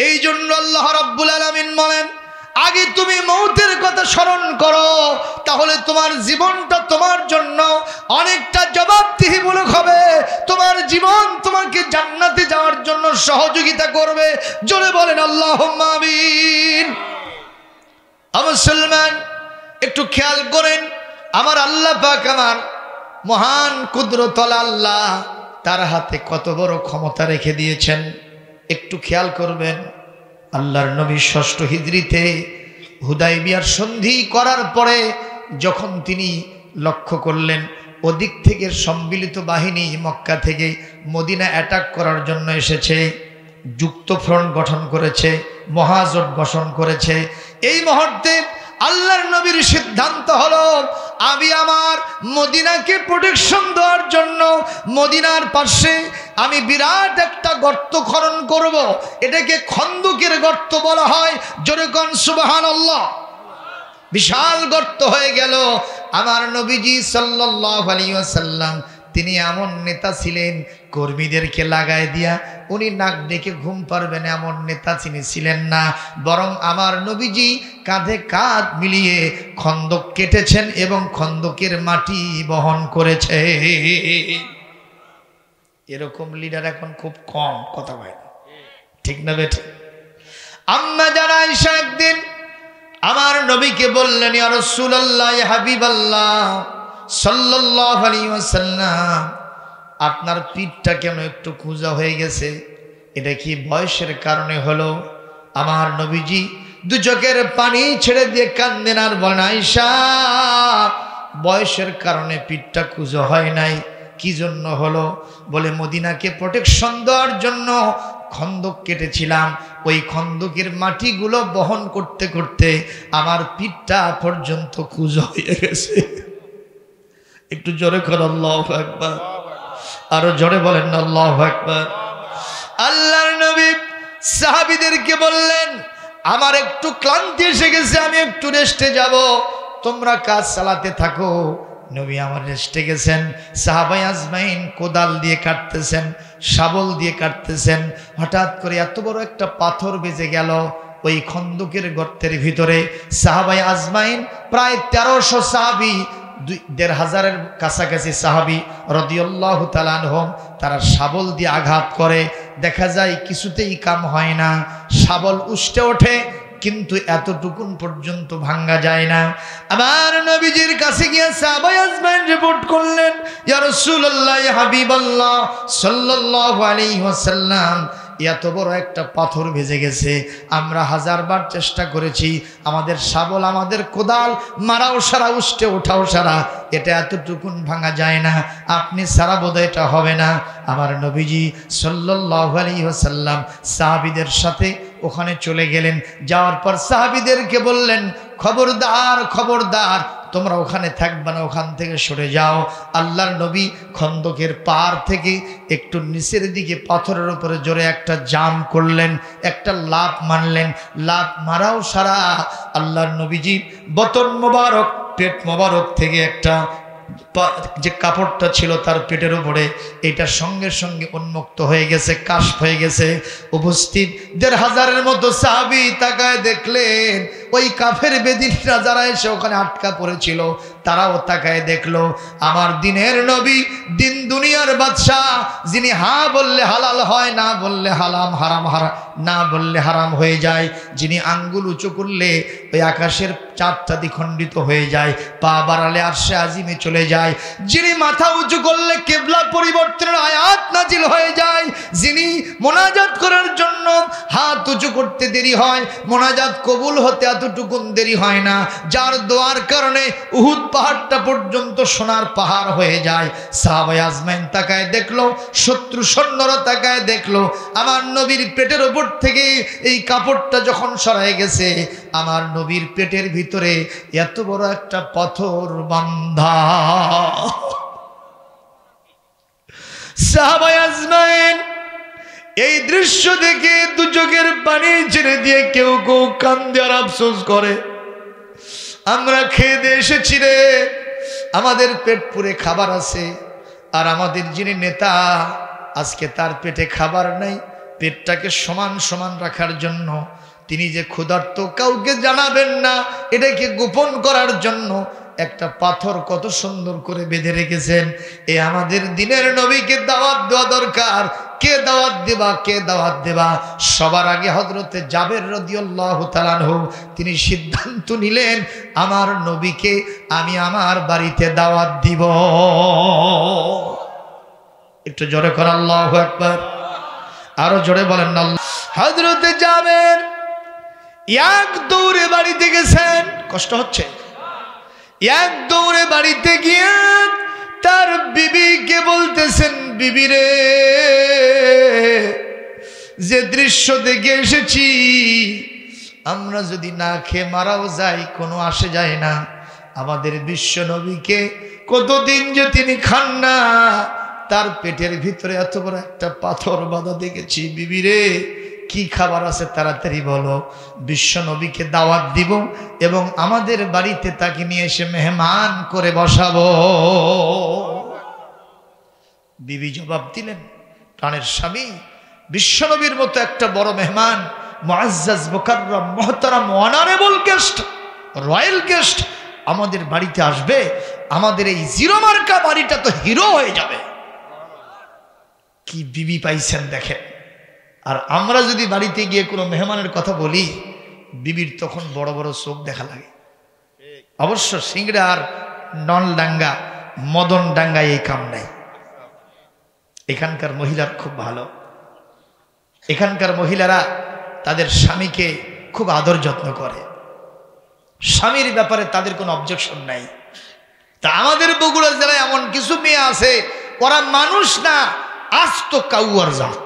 এই জন্য আল্লাহ রাব্বুল আলামিন বলেন, আগে তুমি মৌতের কথা স্মরণ করো, তাহলে তোমার জীবনটা তোমার জন্য অনেকটা জবাবদিহিমূলক হবে। তোমার জীবন তোমাকে জান্নাতে যাওয়ার জন্য সহযোগিতা করবে। জোরে বলেন আল্লাহুম্মা আমিন। মুসলমান একটু খেয়াল করেন, আমার আল্লাহ পাক, আমার মহান কুদরতওয়ালা আল্লাহ, তার হাতে কত বড় ক্ষমতা রেখে দিয়েছেন। একটু খেয়াল করবেন, আল্লাহর নবী 6ষ্ঠ হিজরিতে হুদায়বিয়ার সন্ধি করার পরে যখন তিনি লক্ষ্য করলেন ওদিক থেকে সম্মিলিত বাহিনী মক্কা থেকে মদিনা অ্যাটাক করার জন্য এসেছে, যুক্ত ফ্রন্ট গঠন করেছে, মহাজোট গঠন করেছে, এই মুহূর্তে আল্লাহর নবীর সিদ্ধান্ত হলো, আমি আমার মদিনাকে প্রোটেকশন দেওয়ার জন্য মদিনার পাশে আমি বিরাট একটা গর্ত খনন করব। এটাকে খন্দকের গর্ত বলা হয়। জোরে কোন সুবহানাল্লাহ। বিশাল গর্ত হয়ে গেল। আমার নবীজি সাল্লাল্লাহু আলাইহি ওয়াসাল্লাম তিনি এমন নেতা ছিলেন, কর্মীদেরকে লাগায় দিয়া উনি নাক ডেকে ঘুম পারবেন এমন নেতা তিনি ছিলেন না, বরং আমার নবীজি কাঁধে কাঁধ মিলিয়ে খন্দক কেটেছেন এবং খন্দকের মাটি বহন করেছে। এরকম লিডার এখন খুব কম। কথা হয় না, ঠিক না বেঠে? আম্মা জানা আয়েশা একদিন আমার নবীকে বললেন, ইয়া রাসূলুল্লাহ, ইয়া হাবিবাল্লাহ সাল্লাল্লাহু আলাইহি ওয়াসাল্লাম, আপনার পিঠটা কেন একটু কুঁজা হয়ে গেছে, এটা কি বয়সের কারণে হলো? আমার নবীজি দু চোখের পানি ছেড়ে দিয়ে কান্দেন আর বলেন, আয়েশা বয়সের কারণে পিঠটা কুঁজো হয় নাই। কি জন্য হলো? বলে মদিনাকে প্রোটেকশন দেওয়ার জন্য খন্দক কেটেছিলাম, ওই খন্দকের মাটিগুলো বহন করতে করতে আমার পিঠটা পর্যন্ত কুঁজো হয়ে গেছে। একটু জোরে কর আল্লাহু আকবার, আরো জোরে বলেন না আল্লাহু আকবার। আল্লাহর নবী সাহাবীদেরকে বললেন, আমার একটু ক্লান্তি এসে গেছে, আমি একটু রেস্টে যাব, তোমরা কাজ চালাতে থাকো। নবী আমার রেস্টে গেছেন। সাহাবায়ে আজমাইন কোদাল দিয়ে কাটতেছেন, শাবল দিয়ে কাটতেছেন। হঠাৎ করে এত বড় একটা পাথর বেজে গেল ওই খন্দকের গর্তের ভিতরে। সাহাবায়ে আজমাইন প্রায় 1300 সাহাবী, 1500-এর কাছাকাছি সাহাবী রাদিয়াল্লাহু তাআলা আনহুম, তারা শাবল দিয়ে আঘাত করে। দেখা যায় কিছুতেই কাম হয় না, শাবল উষ্টে ওঠে কিন্তু এতটুকুন পর্যন্ত ভাঙ্গা যায় না। আমার নবীজির কাছে গিয়ে সাহাবায়ে আজমাইন রিপোর্ট করলেন, ইয়া রাসূলুল্লাহ, ইয়া হাবিবাল্লাহ সাল্লাল্লাহু আলাইহি ওয়াসাল্লাম, এত বড় একটা পাথর ভেজে গেছে, আমরা 1000 বার চেষ্টা করেছি, আমাদের শাবল আমাদের কোদাল মারাও সারা, উষ্টে ওঠাও সারা, এটা এতটুকুন ভাঙা যায় না, আপনি সারা বোধ এটা হবে না। আমার নবীজি সাল্লাল্লাহু আলাইহি ওয়াসাল্লাম সাহাবীদের সাথে ওখানে চলে গেলেন। যাওয়ার পর সাহাবীদেরকে বললেন, খবরদার খবরদার, তোমরা ওখানে থাকবে না, ওখান থেকে সরে যাও। আল্লাহর নবী খন্দকের পার থেকে একটু নিচের দিকে পাথরের উপরে জোরে একটা জাম করলেন, একটা লাফ মারলেন। লাফ মারাও সারা আল্লাহর নবীজি বতন মোবারক, পেট মোবারক থেকে একটা যে কাপড়টা ছিল তার পেটের উপরে, এটা সঙ্গে সঙ্গে উন্মুক্ত হয়ে গেছে, কাশফ হয়ে গেছে। উপস্থিত 1500-এর মতো সাহাবী তাকায় দেখলেন ওই কাফের বেদিনরা যারা এসে ওখানে আটকা পড়েছিল তারাও তাকায় দেখলো আমার দিনের নবী, দিন দুনিয়ার বাদশাহ, যিনি হা বললে হালাল হয়, না বললে হারাম, না বললে হারাম হয়ে যায়, যিনি আঙ্গুল উঁচু করলে ওই আকাশের চাঁদটা দ্বিখণ্ডিত হয়ে যায়, পা বাড়ালে আরশে আজিমে চলে যায়, যিনি মাথা উঁচু করলে কিবলা পরিবর্তনের আয়াত নাজিল হয়ে যায়, যিনি মোনাজাত করার জন্য হাত উঁচু করতে দেরি হয়, মোনাজাত কবুল হতে এতটুকুন দেরি হয় না, যার দোয়ার কারণে উহুদ পাহাড়টা পর্যন্ত সোনার পাহাড় হয়ে যায়। সাহাবায়ে আজমাইন তাকায় দেখলো, শত্রু সৈন্যরা তাকায় দেখলো আমার নবীর পেটের উপর থেকে এই কাপড়টা যখন সরাই গেছে, আমার নবীর পেটের ভিতরে এত বড় একটা পাথর বাঁধা। সাহাবায়ে আজমাইন এই দৃশ্য দেখে দু চোখের পানি ছেড়ে দিয়ে কেউ কেউ কান্দে আর আফসোস করে, আমরা খেয়ে দিয়ে এসেছি রে, আমাদের পেট পুরে খাবার আছে, আর আমাদের যিনি নেতা আজকে তার পেটে খাবার নাই, পেটটাকে সমান সমান রাখার জন্য তিনি যে ক্ষুধার্ত কাউকে জানাবেন না, এটাকে গোপন করার জন্য একটা পাথর কত সুন্দর করে বেঁধে রেখেছেন। এ আমাদের দিনের নবীকে দাওয়াত দেওয়া দরকার। কে দাওয়াত দেবা, কে দাওয়াত দেবা? সবার আগে হযরতে জাবের রাদিয়াল্লাহু তাআলা আনহু তিনি সিদ্ধান্ত নিলেন, আমার নবীকে আমি আমার বাড়িতে দাওয়াত দিব। একটু জোরে কর আল্লাহু আকবার, আরো জোরে বলেন না। হযরতে জাবের এক দৌড়ে বাড়িতে গেছেন, কষ্ট হচ্ছে, এক দৌড়ে বাড়িতে গিয়ে তার বিবিকে বলতেছেন, বিবি রে, যে দৃশ্য দেখে এসেছি, আমরা যদি না খেয়ে মারাও যাই কোনো আসে যায় না, আমাদের বিশ্ব নবীকে কতদিন যে তিনি খান না, তার পেটের ভিতরে এত বড় একটা পাথর বাঁধা দেখেছি, বিবি রে কি খাবার আছে তাড়াতাড়ি বলো, বিশ্ব নবীকে দাওয়াত দিব এবং আমাদের বাড়িতে তাকে নিয়ে এসে মেহমান করে বসাবো। বিবি জবাব দিলেন, প্রাণের স্বামী, বিশ্ব নবীর মতো একটা বড় মেহমান, মুআজ্জাজ মুকাররম মুহতারাম অনারেবল গেস্ট, রয়্যাল গেস্ট আমাদের বাড়িতে আসবে, আমাদের এই জিরো মার্কা বাড়িটা তো হিরো হয়ে যাবে। কি বিবি পাইছেন দেখেন। আর আমরা যদি বাড়িতে গিয়ে কোনো মেহমানের কথা বলি, বিবির তখন বড় বড় চোখ দেখা লাগে। অবশ্য সিংড়া আর নলডাঙ্গা মদনডাঙ্গায় এই কাম নাই, এখানকার মহিলার খুব ভালো, এখানকার মহিলারা তাদের স্বামীকে খুব আদর যত্ন করে, স্বামীর ব্যাপারে তাদের কোনো অবজেকশন নাই। তা আমাদের বগুড়া জেলায় এমন কিছু মেয়ে আছে, ওরা মানুষ না, আস্ত কাউয়ার জাত,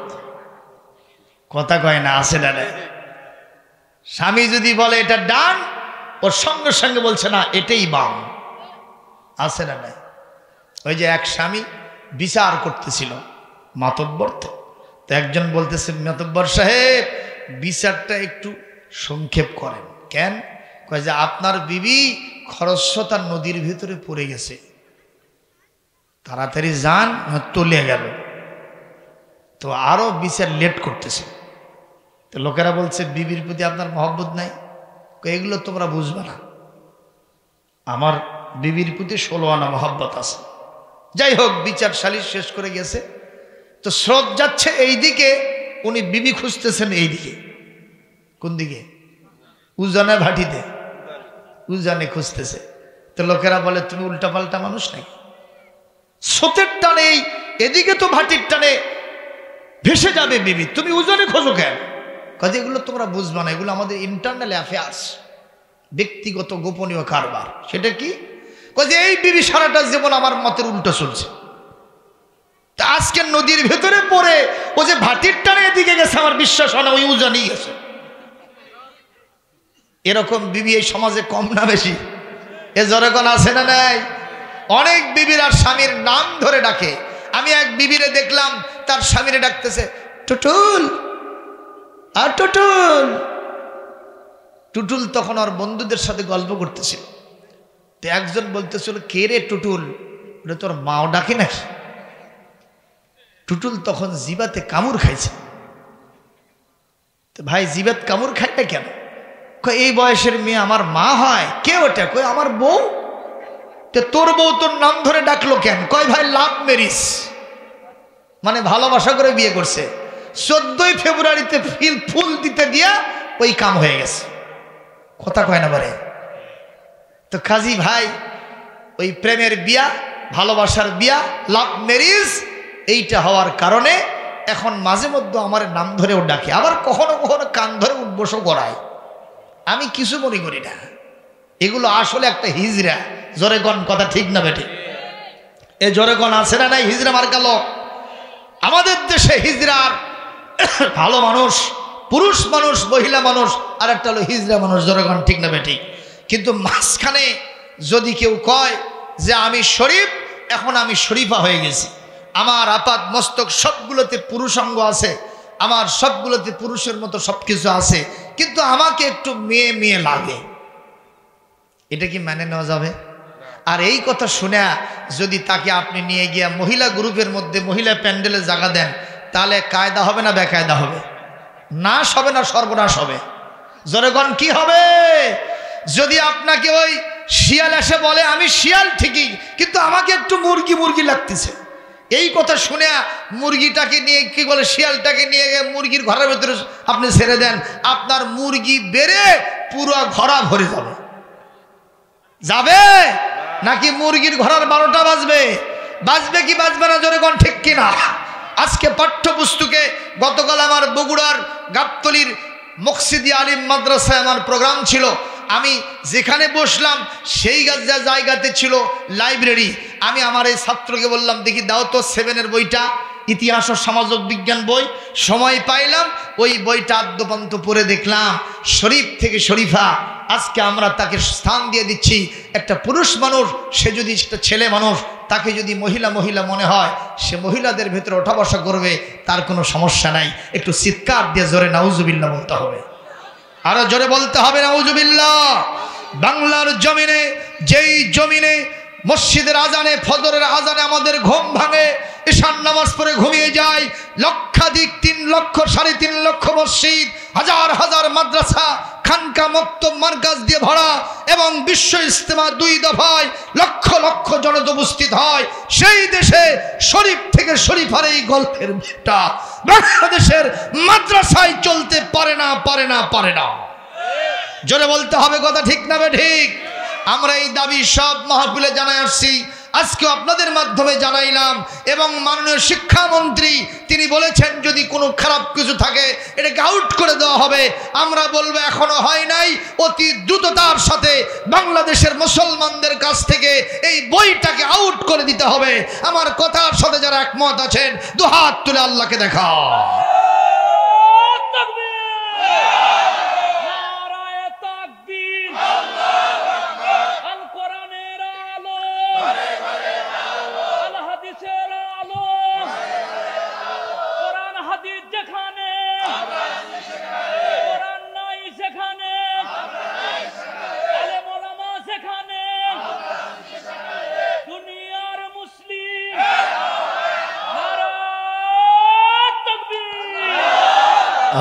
কথা কয় না, আছে না? স্বামী যদি বলে এটা ডান, ওর সঙ্গে সঙ্গে বলছে না এটাই বাম, আছে না? নাই। ওই যে এক স্বামী বিচার করতেছিল, মাতব্বর তো একজন বলতেছে, মাতব্বর সাহেব বিচারটা একটু সংক্ষেপ করেন। কেন? কয় যে আপনার বিবি খরস্রোতা নদীর ভিতরে পড়ে গেছে, তাড়াতাড়ি যান, তলিয়ে গেল। তো আরো বিচার লেট করতেছে। তো লোকেরা বলছে বিবির প্রতি আপনার মহব্বত নাই। এগুলো তোমরা বুঝবে না, আমার বিবির প্রতি 16 আনা মহব্বত আছে। যাই হোক, বিচার সালিশ শেষ করে গেছে। তো স্রোত যাচ্ছে এইদিকে, উনি বিবি খুঁজতেছেন এইদিকে। কোন দিকে? উজানে ভাটিতে, উজানে খুঁজতেছে। তো লোকেরা বলে তুমি উল্টা পাল্টা মানুষ নাকি, স্রোতের টানে এদিকে তো ভাটির টানে ভেসে যাবে বিবি, তুমি উজানে খোঁজো কেন? কাজে এগুলো তোমরা বুঝবা না, এগুলো আমাদের ইন্টারনাল অ্যাফেয়ার্স, ব্যক্তিগত গোপনীয় কারবার। সেটা কি? কাজে এই বিবি সারাটা জীবন আমার মতের উল্টো চলছে। তা আজকে নদীর ভেতরে পড়ে ও যে ভাটির টানে এদিকে গেছে, আমার বিশ্বাস হয় না ওই উজানেই গেছে। এরকম বিবি এই সমাজে কম না বেশি? এ জনগণ আছে না নাই? অনেক বিবির আর স্বামীর নাম ধরে ডাকে। আমি এক বিবিরে দেখলাম তার স্বামীরে ডাকতেছে টুটুল, আর টুটুল। টুটুল তখন ওর বন্ধুদের সাথে গল্প করতেছিল। তো একজন বলতেছিল, কে রে টুটুল? ওটা তোর মাও ডাকে নাকি? টুটুল তখন জিবাতে কামড় খাইছে। তো ভাই জিবাত কামড় খায় না কেন? এই বয়সের মেয়ে আমার মা হয়? কে ওটা? কই আমার বউ। তো তোর বউ তোর নাম ধরে ডাকলো কেন? কয় ভাই লাভ ম্যারেজ, মানে ভালোবাসা করে বিয়ে করছে। 14ই ফেব্রুয়ারিতে ফুল দিতে দিয়া ওই কাম হয়ে গেছে, কথা কয় না বলে। তো কাজী ভাই, ওই প্রেমের বিয়া, ভালোবাসার বিয়া, লাভ ম্যারেজ, এইটা হওয়ার কারণে এখন মাঝে মধ্যে আমার নাম ধরেও ডাকে, আবার কখনো কখনো কান ধরে উঠবসও করায়। আমি কিছু মনে করি না, এগুলো আসলে একটা হিজরা। জোরে গণ, কথা ঠিক না বেটে? এ জোরে গণ আছে না নাই? হিজরা মার্কা লোক আমাদের দেশে। হিজরার ভালো মানুষ, পুরুষ মানুষ, মহিলা মানুষ, আর একটা হলো হিজরা মানুষ। জোরে গণ ঠিক না বেটে? কিন্তু মাঝখানে যদি কেউ কয় যে আমি শরীফ, এখন আমি শরীফা হয়ে গেছি, আমার আপাত মস্তক সবগুলোতে পুরুষাঙ্গ আছে, আমার সবগুলোতে পুরুষের মতো সবকিছু আছে, কিন্তু আমাকে একটু মেয়ে মেয়ে লাগে, এটা কি মানে নেওয়া যাবে? আর এই কথা শুনে যদি তাকে আপনি নিয়ে গিয়ে মহিলা গ্রুপের মধ্যে, মহিলা প্যান্ডেলে জায়গা দেন, তাহলে কায়দা হবে না বেকায়দা হবে? নাশ হবে না সর্বনাশ হবে? জনগণ কি হবে? যদি আপনাকে ওই শিয়াল এসে বলে আমি শিয়াল ঠিকই, কিন্তু আমাকে একটু মুরগি মুরগি লাগতেছে, এই কথা শুনে মুরগিটাকে নিয়ে কি বলে, শিয়ালটাকে নিয়ে গিয়ে মুরগির ঘরের ভেতরে আপনি ছেড়ে দেন, আপনার মুরগি বেড়ে পুরো ঘরা ভরে যাবে। যাবে নাকি মুরগির ঘরের 12টা বাজবে? বাজবে কি বাজবে না? জোরে কোন ঠিক কিনা? আজকে পাঠ্যপুস্তকে গতকাল আমার বগুড়ার গাবতলীর মকসিদি আলিম মাদ্রাসায় আমার প্রোগ্রাম ছিল। আমি যেখানে বসলাম সেই জায়গাতে ছিল লাইব্রেরি। আমি আমার এই ছাত্রকে বললাম, দেখি দাও তো 7-এর বইটা, ইতিহাস ও সামাজিক বিজ্ঞান বই। সময় পাইলাম, ওই বইটা আদ্যপান্ত পড়ে দেখলাম শরীফ থেকে শরীফা। আজকে আমরা তাকে স্থান দিয়ে দিচ্ছি। একটা পুরুষ মানুষ, সে যদি একটা ছেলে মানুষ, তাকে যদি মহিলা মহিলা মনে হয়, সে মহিলাদের ভেতরে ওঠা বসা করবে, তার কোনো সমস্যা নাই। একটু চিৎকার দিয়ে জোরে নাউজুবিল্লাহ বলতে হবে, আরো জোরে বলতে হবে নাউজুবিল্লাহ। বাংলার জমিনে, যেই জমিনে মসজিদের আজানে, ফজরের আজানে আমাদের ঘুম ভাঙে, ঈশান নামাজ পড়ে ঘুমিয়ে যায়, লক্ষাধিক 3 লক্ষ 3.5 লক্ষ মসজিদ, হাজার হাজার মাদ্রাসা, খানকা, মক্তব, মার্কাজ দিয়ে ভরা, এবং বিশ্ব ইজতেমা 2 দফায় লক্ষ লক্ষ জনতা উপস্থিত হয়, সেই দেশে শরীফ থেকে শরীফার এই গল্পের মেয়েটা বাংলাদেশের মাদ্রাসায় চলতে পারে না, পারে না, পারে না। জোরে বলতে হবে, কথা ঠিক না বে ঠিক? আমরা এই দাবি সব মাহফিলে জানাই আসছি। আজকে আপনাদের মাধ্যমে জানাইলাম। এবং মাননীয় শিক্ষামন্ত্রী তিনি বলেছেন যদি কোনো খারাপ কিছু থাকে এটাকে আউট করে দেওয়া হবে। আমরা বলবো এখনো হয় নাই, অতি দ্রুততার সাথে বাংলাদেশের মুসলমানদের কাছ থেকে এই বইটাকে আউট করে দিতে হবে। আমার কথার সাথে যারা একমত আছেন দুহাত তুলে আল্লাহকে দেখাও।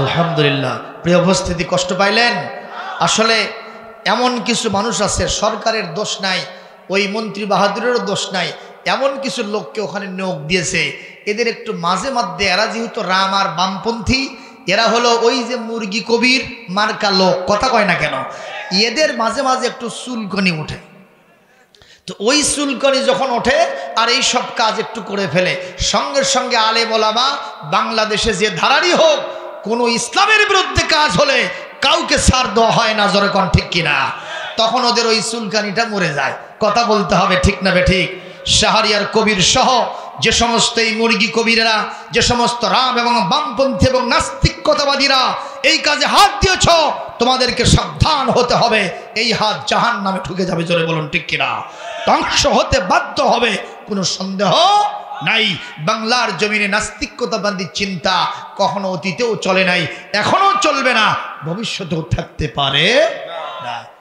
আলহামদুলিল্লাহ। প্রিয় উপস্থিতি, কষ্ট পাইলেন? আসলে এমন কিছু মানুষ আছে, সরকারের দোষ নাই, ওই মন্ত্রী বাহাদুরেরও দোষ নাই, এমন কিছু লোককে ওখানে নিয়োগ দিয়েছে। এদের একটু মাঝে মধ্যে, এরা যেহেতু রাম আর বামপন্থী, এরা হলো ওই যে মুরগি কবির মার্কা লোক, কথা কয় না কেন, এদের মাঝে মাঝে একটু চুলকনি ওঠে। তো ওই চুলকনি যখন ওঠে আর এই সব কাজ একটু করে ফেলে, সঙ্গে সঙ্গে আলেম ওলামা বাংলাদেশে যে ধারারই হোক, কোনো ইসলামের বিরুদ্ধে কাজ হলে কাউকে ছাড় দেওয়া হয় না, জোরে কোন ঠিক কিনা? তখন ওদের ওই চুলকানিটা মরে যায়। কথা বলতে হবে, ঠিক না বেঠিক? শাহরিয়ার কবির সহ যে সমস্ত এই মুরগি কবিরেরা, যে সমস্ত রাম এবং বামপন্থী এবং নাস্তিকতাবাদীরা এই কাজে হাত দিয়েছ, তোমাদেরকে সাবধান হতে হবে। এই হাত জাহান্নামে ঢুকে যাবে, জোরে বলুন ঠিক কিনা? ধ্বংস হতে বাধ্য হবে, কোনো সন্দেহ নাই। বাংলার জমিনে নাস্তিকতাবাদীর চিন্তা কখনো অতীতেও চলে নাই, এখনো চলবে না, ভবিষ্যতেও থাকতে পারে না।